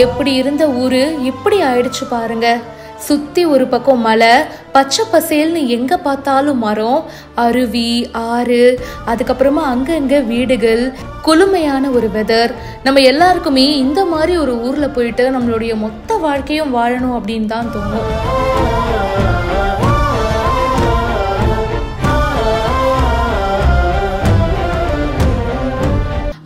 எப்படி இருந்த ஊரு இப்படி ஆயிடுச்சு பாருங்க. சுத்தி ஒரு பக்கம் மலை, பச்சை பசேல்னு எங்க பார்த்தாலும் மரம், அருவி, ஆறு, அதுக்கப்புறமா அங்கங்க வீடுகள், குளுமையான ஒரு வெதர். நம்ம எல்லாருக்குமே இந்த மாதிரி ஒரு ஊர்ல போயிட்டு நம்மளுடைய மொத்த வாழ்க்கையும் வாழணும் அப்படின்னு தான் தோணும்.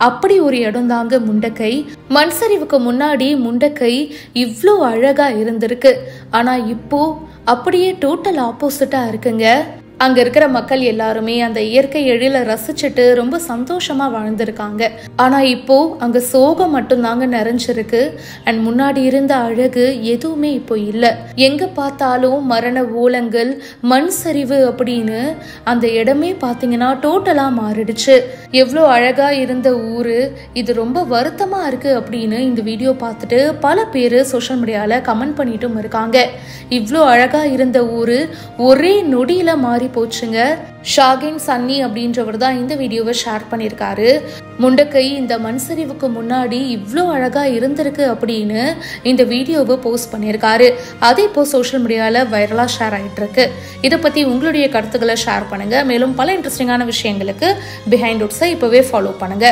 அப்படி ஒரு இடம் தாங்க முண்டக்கை. மண் சரிவுக்கு முன்னாடி முண்டக்கை இவ்வளோ அழகா இருந்திருக்கு. ஆனா இப்போ அப்படியே டோட்டல் ஆப்போசிட்டா இருக்குங்க. அங்க இருக்கிற மக்கள் எல்லாருமே அந்த இயற்கை எழில ரசிச்சுட்டு ரொம்ப சந்தோஷமா வாழ்ந்திருக்காங்க. ஆனா இப்போ அங்க சோகம் மட்டும்தாங்க நிறைஞ்சிருக்கு. அண்ட் முன்னாடி இருந்த அழகு எதுவுமே இப்போ இல்லை. எங்க பார்த்தாலும் மரண ஓலங்கள், மண் சரிவு அப்படின்னு அந்த இடமே பார்த்தீங்கன்னா டோட்டலா மாறிடுச்சு. எவ்வளோ அழகா இருந்த ஊரு இது ரொம்ப வருத்தமா இருக்கு அப்படின்னு இந்த வீடியோ பார்த்துட்டு பல பேர் சோஷியல் மீடியால கமெண்ட் பண்ணிட்டும் இருக்காங்க. இவ்வளோ அழகா இருந்த ஊரு ஒரே நொடியில மாறி போச்சுங்க. ஷாகின் சன்னி அப்படின்றவர் தான் இந்த வீடியோவை ஷேர் பண்ணியிருக்காரு. முண்டக்கை இந்த மண் சரிவுக்கு முன்னாடி இவ்வளோ அழகா இருந்திருக்கு அப்படின்னு இந்த வீடியோவை போஸ்ட் பண்ணியிருக்காரு. அது இப்போ சோஷியல் மீடியால வைரலா ஷேர் ஆயிட்டு இருக்கு. இதை பத்தி உங்களுடைய கருத்துக்களை ஷேர் பண்ணுங்க. மேலும் பல இன்ட்ரெஸ்டிங்கான விஷயங்களுக்கு பிஹைண்ட் ரூட்ஸை இப்பவே ஃபாலோ பண்ணுங்க.